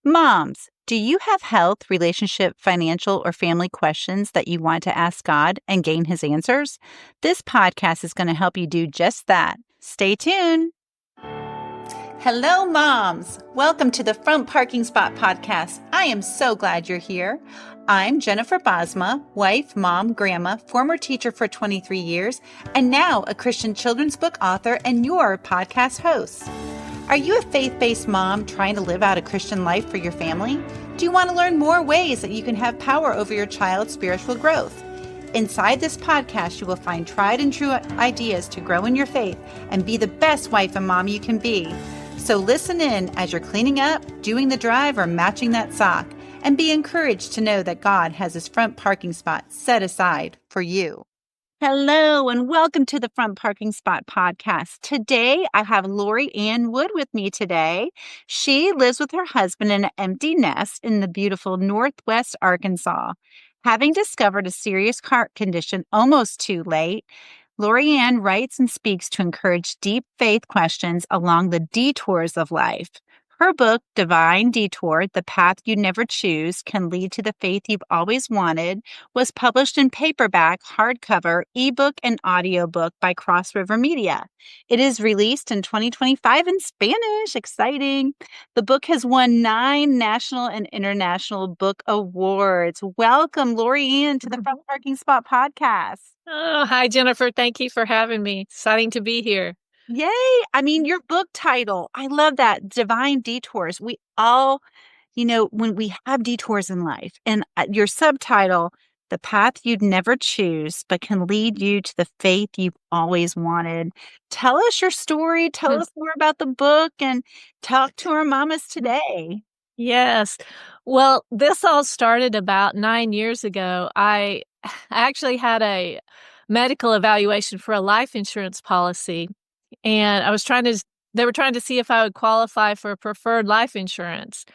Moms, do you have health, relationship, financial, or family questions that you want to ask God and gain His answers? This podcast is going to help you do just that. Stay tuned. Hello, moms. Welcome to the Front Parking Spot podcast. I am so glad you're here. I'm Jennifer Bosma, wife, mom, grandma, former teacher for 23 years, and now a Christian children's book author and your podcast host. Are you a faith-based mom trying to live out a Christian life for your family? Do you want to learn more ways that you can have power over your child's spiritual growth? Inside this podcast, you will find tried and true ideas to grow in your faith and be the best wife and mom you can be. So listen in as you're cleaning up, doing the drive, or matching that sock, and be encouraged to know that God has His front parking spot set aside for you. Hello, and welcome to the Front Parking Spot podcast. Today, I have Lori Ann Wood with me today. She lives with her husband in an empty nest in the beautiful Northwest Arkansas. Having discovered a serious heart condition almost too late, Lori Ann writes and speaks to encourage deep faith questions along the detours of life. Her book, Divine Detour, The Path You Never Choose Can Lead to the Faith You've Always Wanted, was published in paperback, hardcover, ebook, and audiobook by Cross River Media. It is released in 2025 in Spanish. Exciting. The book has won 9 national and international book awards. Welcome, Lori Ann, to the Front Parking Spot podcast. Oh, hi, Jennifer. Thank you for having me. Exciting to be here. Yay. I mean, your book title, I love that. Divine Detours. We all, when we have detours in life, and your subtitle, The Path You'd Never Choose, but can lead you to the faith you've always wanted. Tell us your story. Tell us more about the book and talk to our mamas today. Yes. Well, this all started about 9 years ago. I actually had a medical evaluation for a life insurance policy, and they were trying to see if I would qualify for preferred life insurance.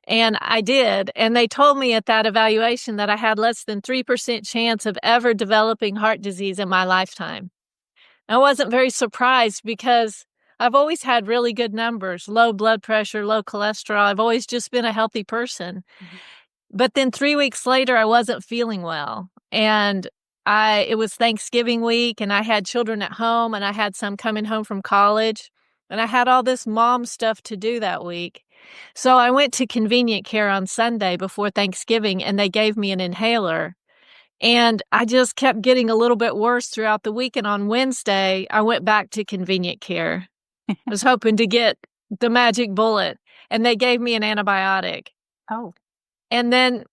And I did. And they told me at that evaluation that I had less than 3% chance of ever developing heart disease in my lifetime. I wasn't very surprised because I've always had really good numbers, low blood pressure, low cholesterol. I've always just been a healthy person. Mm-hmm. But then 3 weeks later, I wasn't feeling well. And it was Thanksgiving week, and I had children at home, and I had some coming home from college, and I had all this mom stuff to do that week. So I went to convenient care on Sunday before Thanksgiving, and they gave me an inhaler. And I just kept getting a little bit worse throughout the week. And on Wednesday, I went back to convenient care. I was hoping to get the magic bullet, and they gave me an antibiotic. Oh. And then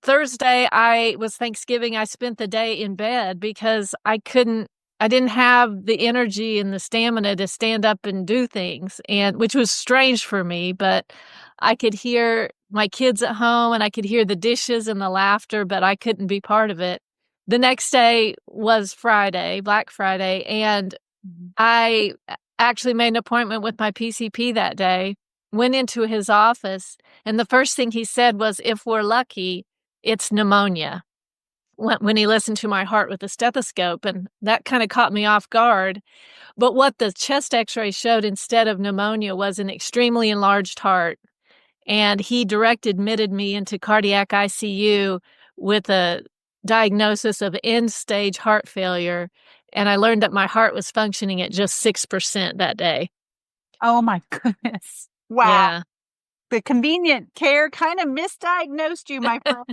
Thursday, was Thanksgiving. I spent the day in bed because I didn't have the energy and the stamina to stand up and do things, and which was strange for me, but I could hear my kids at home and I could hear the dishes and the laughter, but I couldn't be part of it. The next day was Friday, Black Friday, and I actually made an appointment with my PCP that day, went into his office, and the first thing he said was, if we're lucky, it's pneumonia, when he listened to my heart with the stethoscope, and that kind of caught me off guard. But what the chest x-ray showed instead of pneumonia was an extremely enlarged heart, and he direct admitted me into cardiac ICU with a diagnosis of end-stage heart failure, and I learned that my heart was functioning at just 6% that day. Oh, my goodness. Wow. Yeah. The convenient care kind of misdiagnosed you, my friend.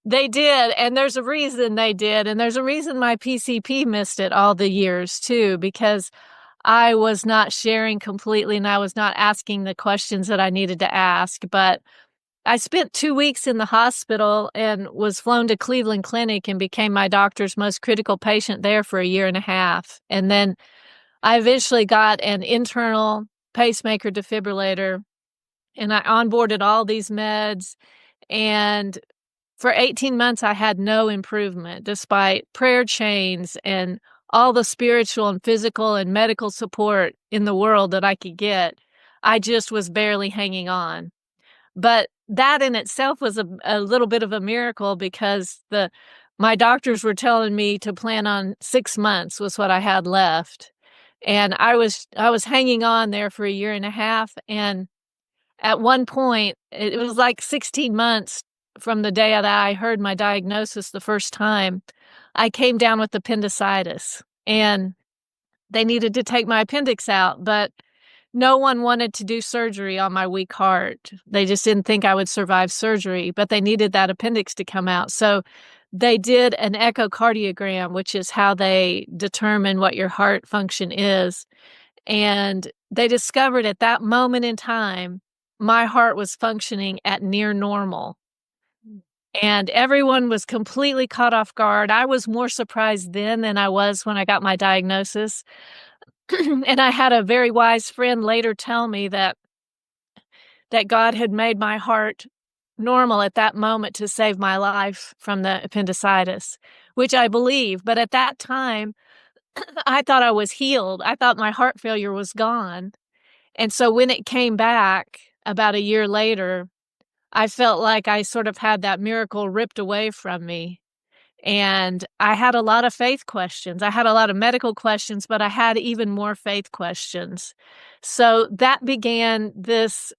They did, and there's a reason they did, and there's a reason my PCP missed it all the years, too, because I was not sharing completely, and I was not asking the questions that I needed to ask. But I spent 2 weeks in the hospital and was flown to Cleveland Clinic and became my doctor's most critical patient there for a year and a half. And then I eventually got an internal pacemaker defibrillator, and I onboarded all these meds, and for 18 months, I had no improvement, despite prayer chains and all the spiritual and physical and medical support in the world that I could get. I just was barely hanging on. But that in itself was a little bit of a miracle, because my doctors were telling me to plan on 6 months was what I had left. And I was hanging on there for a year and a half. And at one point, it was like 16 months from the day that I heard my diagnosis the first time, I came down with appendicitis, and they needed to take my appendix out, but no one wanted to do surgery on my weak heart. They just didn't think I would survive surgery, but they needed that appendix to come out. So they did an echocardiogram, which is how they determine what your heart function is. And they discovered at that moment in time, my heart was functioning at near normal. And everyone was completely caught off guard. I was more surprised then than I was when I got my diagnosis. And I had a very wise friend later tell me that God had made my heart normal at that moment to save my life from the appendicitis, which I believe. But at that time, I thought I was healed. I thought my heart failure was gone. And so when it came back about a year later, I felt like I sort of had that miracle ripped away from me. And I had a lot of faith questions. I had a lot of medical questions, but I had even more faith questions. So that began this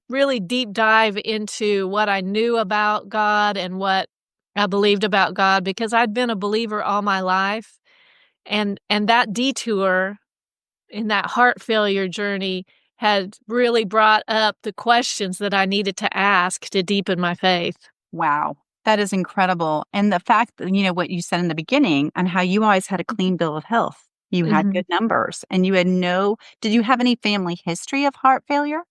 really deep dive into what I knew about God and what I believed about God, because I'd been a believer all my life. And that detour in that heart failure journey had really brought up the questions that I needed to ask to deepen my faith. Wow. That is incredible. And the fact that, what you said in the beginning on how you always had a clean bill of health. You had Mhm. good numbers and you had did you have any family history of heart failure?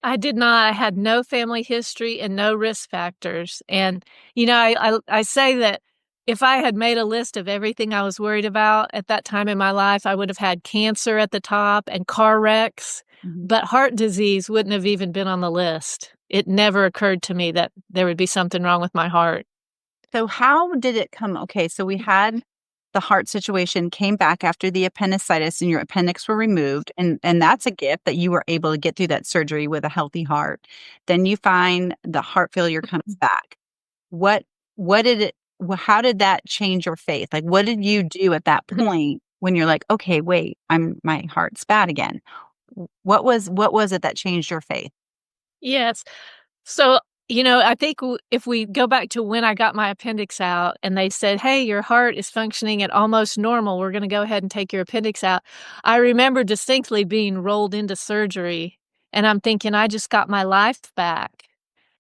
I did not. I had no family history and no risk factors. And, I say that if I had made a list of everything I was worried about at that time in my life, I would have had cancer at the top and car wrecks, Mhm. but heart disease wouldn't have even been on the list. It never occurred to me that there would be something wrong with my heart. So how did it come? Okay, so we had the heart situation came back after the appendicitis and your appendix were removed and that's a gift that you were able to get through that surgery with a healthy heart. Then you find the heart failure comes back. What what did it how did that change your faith? Like what did you do at that point when you're like, "Okay, wait, my heart's bad again." What was it that changed your faith? Yes. So, I think if we go back to when I got my appendix out and they said, "Hey, your heart is functioning at almost normal. We're going to go ahead and take your appendix out." I remember distinctly being rolled into surgery and I'm thinking, I just got my life back.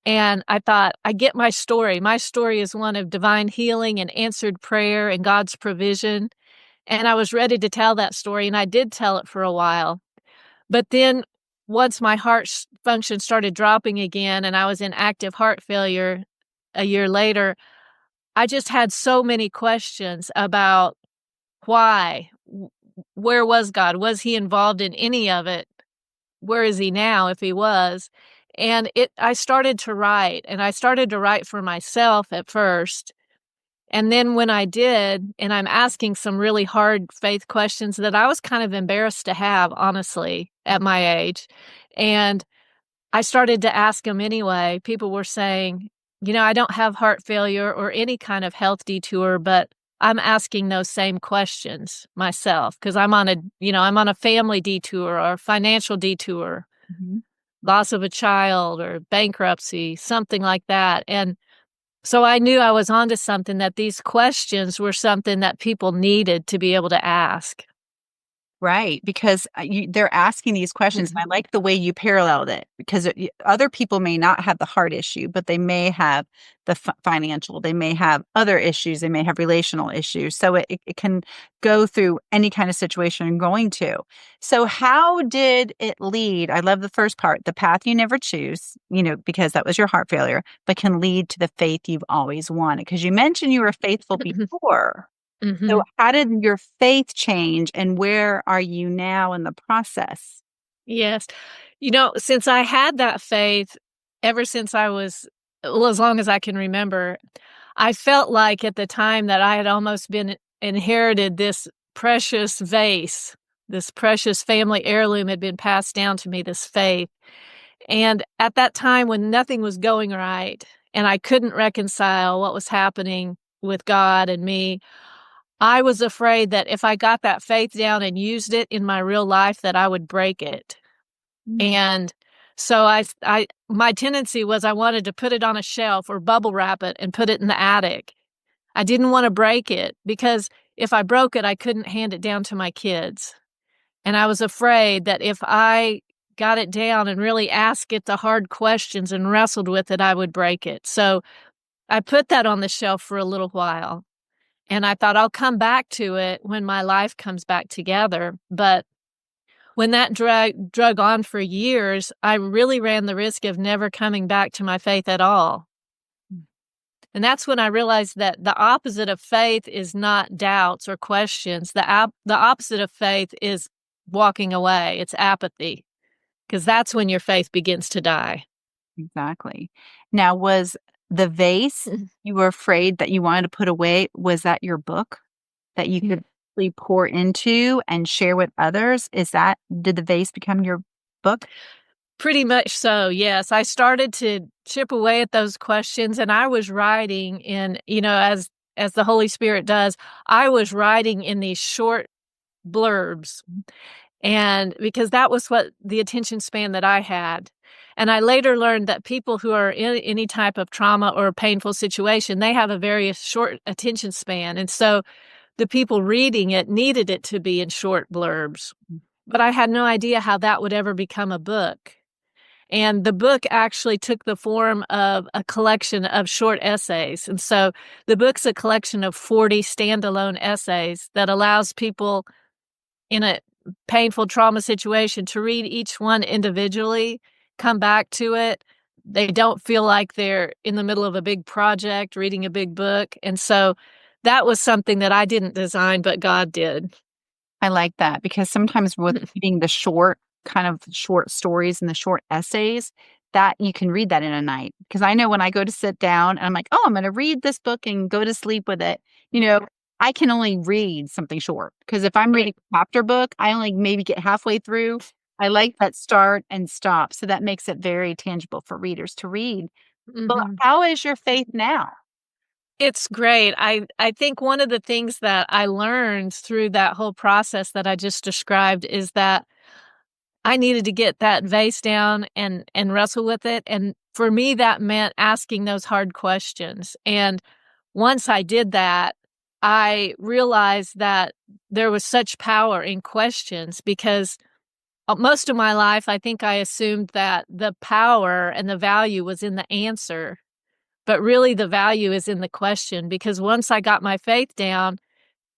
And I thought, I get my story. My story is one of divine healing and answered prayer and God's provision. And I was ready to tell that story. And I did tell it for a while. But then once my function started dropping again and I was in active heart failure a year later, I just had so many questions about why. Where was God? Was he involved in any of it? Where is he now if he was? And I started to write, and I started to write for myself at first. And then when I did, and I'm asking some really hard faith questions that I was kind of embarrassed to have, honestly, at my age. And I started to ask them anyway. People were saying, I don't have heart failure or any kind of health detour, but I'm asking those same questions myself because I'm on a family detour or financial detour, Mhm. loss of a child or bankruptcy, something like that. And so I knew I was onto something, that these questions were something that people needed to be able to ask. Right, because, they're asking these questions, and I like the way you paralleled it because other people may not have the heart issue, but they may have the financial, they may have other issues, they may have relational issues, so it can go through any kind of situation you're going to. So how did it lead I love the first part, the path you never choose, because that was your heart failure, but can lead to the faith you've always wanted. Because you mentioned you were faithful before. So Mhm. how did your faith change and where are you now in the process? Yes. Since I had that faith ever since I was, well, as long as I can remember, I felt like at the time that I had almost been inherited this precious vase, this precious family heirloom had been passed down to me, this faith. And at that time when nothing was going right and I couldn't reconcile what was happening with God and me, I was afraid that if I got that faith down and used it in my real life, that I would break it. Mm. And So my tendency was I wanted to put it on a shelf or bubble wrap it and put it in the attic. I didn't want to break it because if I broke it, I couldn't hand it down to my kids. And I was afraid that if I got it down and really asked it the hard questions and wrestled with it, I would break it. So I put that on the shelf for a little while. And I thought I'll come back to it when my life comes back together. But when that drug on for years, I really ran the risk of never coming back to my faith at all. And that's when I realized that the opposite of faith is not doubts or questions. The opposite of faith is walking away. It's apathy, because that's when your faith begins to die. Exactly. Now, was the vase you were afraid that you wanted to put away, was that your book that you could really pour into and share with others? Did the vase become your book? Pretty much so, yes. I started to chip away at those questions, and I was writing in, as the Holy Spirit does, I was writing in these short blurbs. And because that was what the attention span that I had. And I later learned that people who are in any type of trauma or painful situation, they have a very short attention span. And so the people reading it needed it to be in short blurbs. But I had no idea how that would ever become a book. And the book actually took the form of a collection of short essays. And so the book's a collection of 40 standalone essays that allows people in a painful trauma situation to read each one individually, come back to it. They don't feel like they're in the middle of a big project, reading a big book. And so that was something that I didn't design, but God did. I like that because sometimes with reading the kind of short stories and the short essays, that you can read that in a night. Because I know when I go to sit down and I'm like, oh, I'm going to read this book and go to sleep with it, I can only read something short. Because if I'm reading a chapter book, I only maybe get halfway through. I like that start and stop. So that makes it very tangible for readers to read. But Mhm. how is your faith now? It's great. I think one of the things that I learned through that whole process that I just described is that I needed to get that vase down and wrestle with it. And for me, that meant asking those hard questions. And once I did that, I realized that there was such power in questions because most of my life, I think I assumed that the power and the value was in the answer, but really the value is in the question. Because once I got my faith down,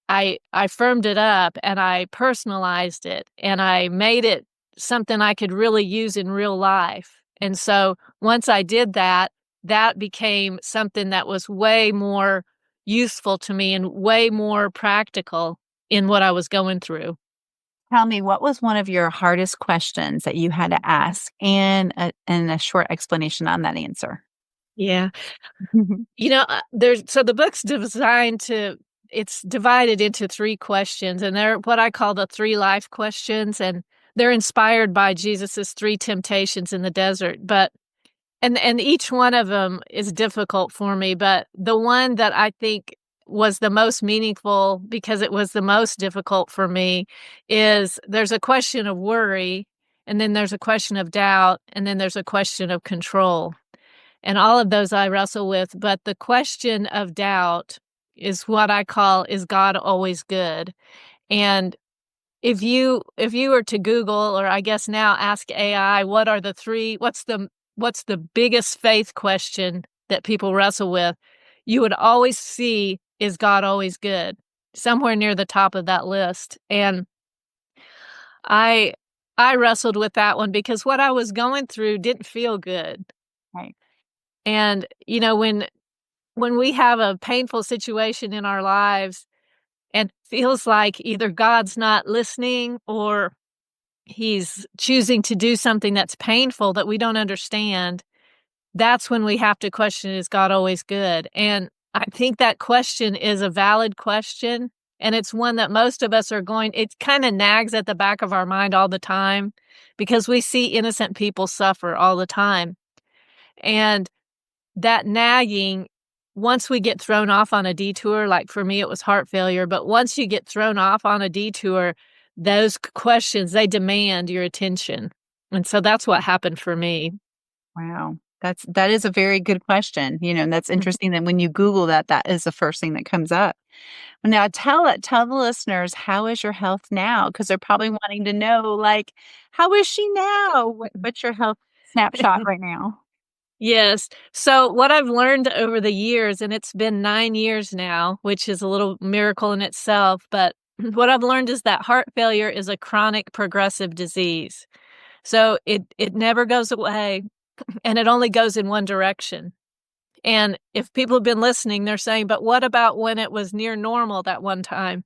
I firmed it up and I personalized it and I made it something I could really use in real life. And so once I did that, that became something that was way more useful to me and way more practical in what I was going through. Tell me, what was one of your hardest questions that you had to ask and a short explanation on that answer? Yeah. The book's designed to it's divided into 3 questions, and they're what I call the 3 life questions, and they're inspired by Jesus's 3 temptations in the desert, but and each one of them is difficult for me, but the one that I think was the most meaningful because it was the most difficult for me is there's a question of worry, and then there's a question of doubt, and then there's a question of control. And all of those I wrestle with, but the question of doubt is what I call, is God always good? And if you were to Google, or I guess now ask AI, what's the biggest faith question that people wrestle with? You would always see, is God always good? Somewhere near the top of that list. And I I wrestled with that one because what I was going through didn't feel good. Right. And when we have a painful situation in our lives and feels like either God's not listening or he's choosing to do something that's painful that we don't understand, that's when we have to question, is God always good? And I think that question is a valid question. And it's one that most of us it kind of nags at the back of our mind all the time because we see innocent people suffer all the time. And that nagging, once we get thrown off on a detour, like for me, it was heart failure, but once you get thrown off on a detour, those questions, they demand your attention. And so that's what happened for me. Wow. That is a very good question. And that's Mm. interesting that when you Google that, that is the first thing that comes up. Now tell the listeners, how is your health now? Because they're probably wanting to know, like, how is she now? What's your health snapshot right now? Yes. So what I've learned over the years, and it's been 9 years now, which is a little miracle in itself, but what I've learned is that heart failure is a chronic progressive disease. So it never goes away, and it only goes in one direction. And if people have been listening, they're saying, "But what about when it was near normal that one time?"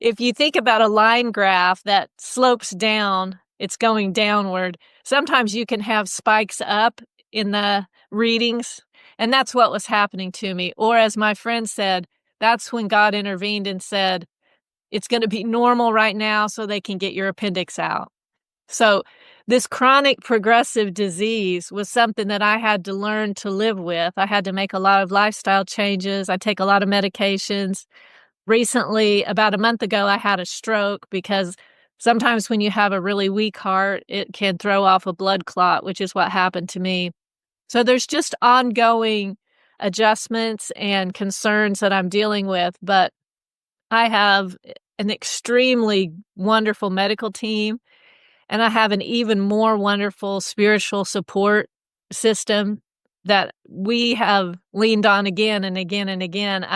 If you think about a line graph that slopes down, it's going downward. Sometimes you can have spikes up in the readings, and that's what was happening to me. Or as my friend said, that's when God intervened and said, "It's gonna be normal right now so they can get your appendix out." So, this chronic progressive disease was something that I had to learn to live with. I had to make a lot of lifestyle changes. I take a lot of medications. Recently, about a month ago, I had a stroke because sometimes when you have a really weak heart, it can throw off a blood clot, which is what happened to me. So there's just ongoing adjustments and concerns that I'm dealing with, but I have an extremely wonderful medical team, and I have an even more wonderful spiritual support system that we have leaned on again and again and again.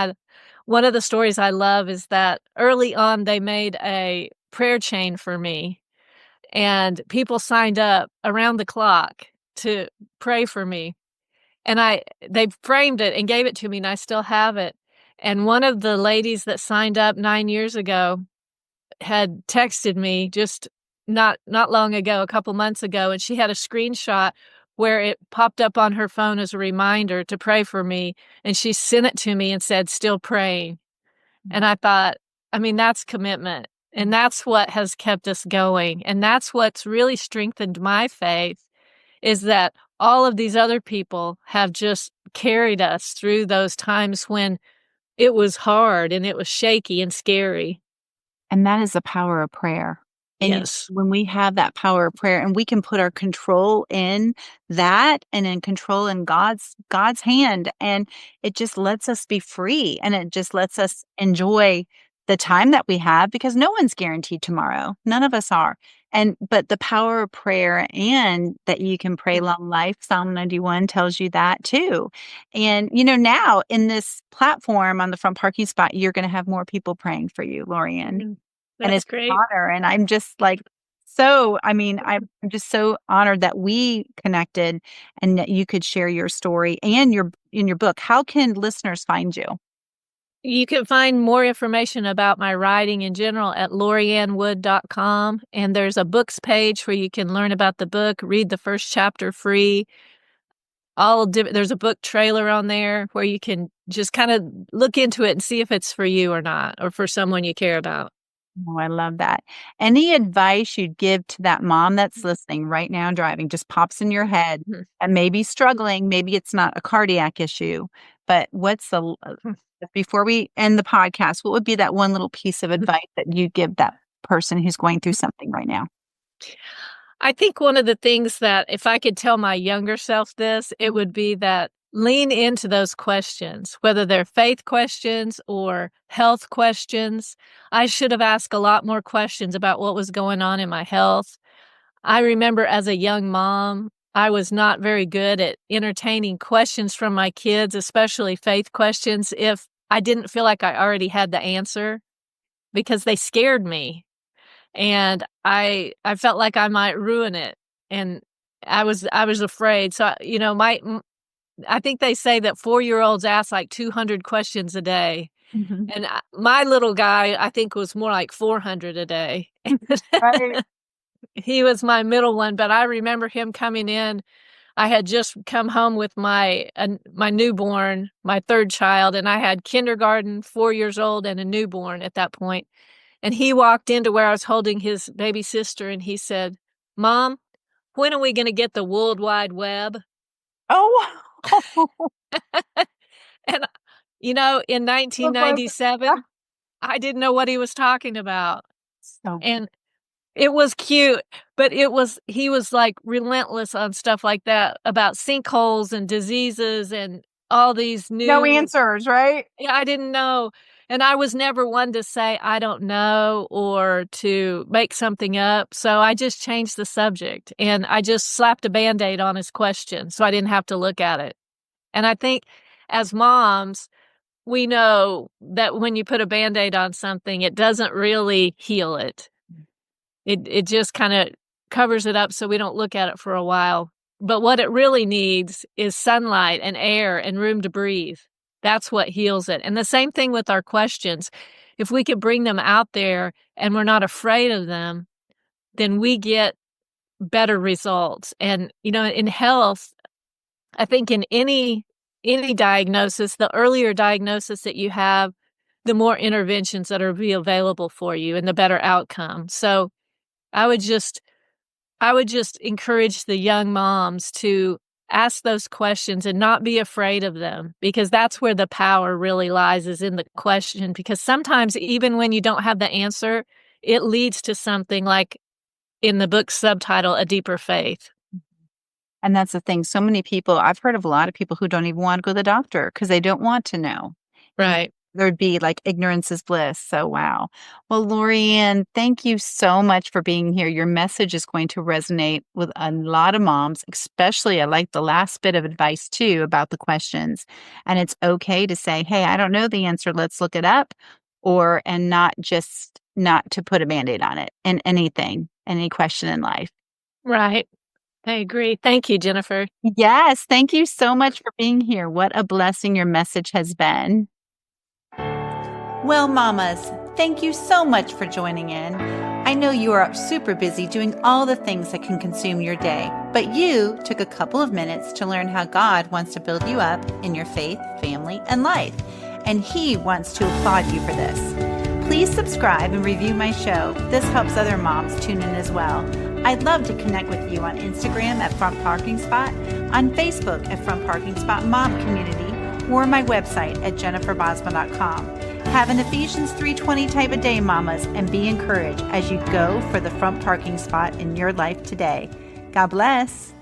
One of the stories I love is that early on, they made a prayer chain for me, and people signed up around the clock to pray for me. And they framed it and gave it to me, and I still have it. And one of the ladies that signed up 9 years ago had texted me just not long ago, a couple months ago, and she had a screenshot where it popped up on her phone as a reminder to pray for me, and she sent it to me and said, "Still praying." And I thought, I mean, that's commitment, and that's what has kept us going, and that's what's really strengthened my faith is that all of these other people have just carried us through those times when it was hard and it was shaky and scary. And that is the power of prayer. And Yes. when we have that power of prayer and we can put our control in that and in control in God's hand, and it just lets us be free, and it just lets us enjoy the time that we have, because no one's guaranteed tomorrow. None of us are. And but the power of prayer, and that you can pray long life, Psalm 91 tells you that too. And now in this platform on the front parking spot, you're going to have more people praying for you, Lorianne. Mm. And That's it's an great. honor, and I'm just, like, I'm just so honored that we connected and that you could share your story and in your book. How can listeners find you? You can find more information about my writing in general at loriannewood.com, and there's a books page where you can learn about the book, read the first chapter free. There's a book trailer on there where you can just kinda look into it and see if it's for you or not, or for someone you care about. Oh, I love that. Any advice you'd give to that mom that's listening right now driving, just pops in your head, Mhm. and maybe struggling, maybe it's not a cardiac issue, but before we end the podcast, what would be that one little piece of advice that you'd give that person who's going through something right now? I think one of the things that if I could tell my younger self this, it would be that lean into those questions, whether they're faith questions or health questions. I should have asked a lot more questions about what was going on in my health. I remember as a young mom, I was not very good at entertaining questions from my kids, especially faith questions, if I didn't feel like I already had the answer because they scared me. And I felt like I might ruin it, and I was afraid. So, I think they say that 4-year-olds ask like 200 questions a day, Mhm. and my little guy, I think, was more like 400 a day. Right. He was my middle one, but I remember him coming in. I had just come home with my newborn, my 3rd child, and I had kindergarten, 4 years old, and a newborn at that point. And he walked into where I was holding his baby sister, and he said, "Mom, when are we gonna get the World Wide Web?" Oh, wow. And, in Was like, ah, 1997, I didn't know what he was talking about. so And It was cute, but he was, like, relentless on stuff like that about sinkholes and diseases and all these No new. answers, right? Yeah, I didn't know, and I was never one to say, "I don't know," or to make something up, so I just changed the subject, and I just slapped a Band-Aid on his question so I didn't have to look at it, and I think as moms, we know that when you put a Band-Aid on something, it doesn't really heal it. It just kinda covers it up so we don't look at it for a while. But what it really needs is sunlight and air and room to breathe. That's what heals it. And the same thing with our questions. If we could bring them out there and we're not afraid of them, then we get better results. And, in health, I think in any diagnosis, the earlier diagnosis that you have, the more interventions that are be available for you and the better outcome. So I would just I would just encourage the young moms to ask those questions and not be afraid of them, because that's where the power really lies, is in the question, because sometimes even when you don't have the answer, it leads to something like in the book's subtitle, A Deeper Faith. And that's the thing. So many people, I've heard of a lot of people who don't even want to go to the doctor because they don't want to know. Right. There'd be like ignorance is bliss. So, wow. Well, Lorianne, thank you so much for being here. Your message is going to resonate with a lot of moms, especially I like the last bit of advice too about the questions. And it's okay to say, hey, I don't know the answer. Let's look it up. And not to put a Band-Aid on it in anything, any question in life. Right. I agree. Thank you, Jennifer. Yes. Thank you so much for being here. What a blessing your message has been. Well, mamas, thank you so much for joining in. I know you are super busy doing all the things that can consume your day, but you took a couple of minutes to learn how God wants to build you up in your faith, family, and life, and He wants to applaud you for this. Please subscribe and review my show. This helps other moms tune in as well. I'd love to connect with you on Instagram at Front Parking Spot, on Facebook at Front Parking Spot Mom Community, or my website at jenniferbosma.com. Have an Ephesians 3:20 type of day, mamas, and be encouraged as you go for the front parking spot in your life today. God bless.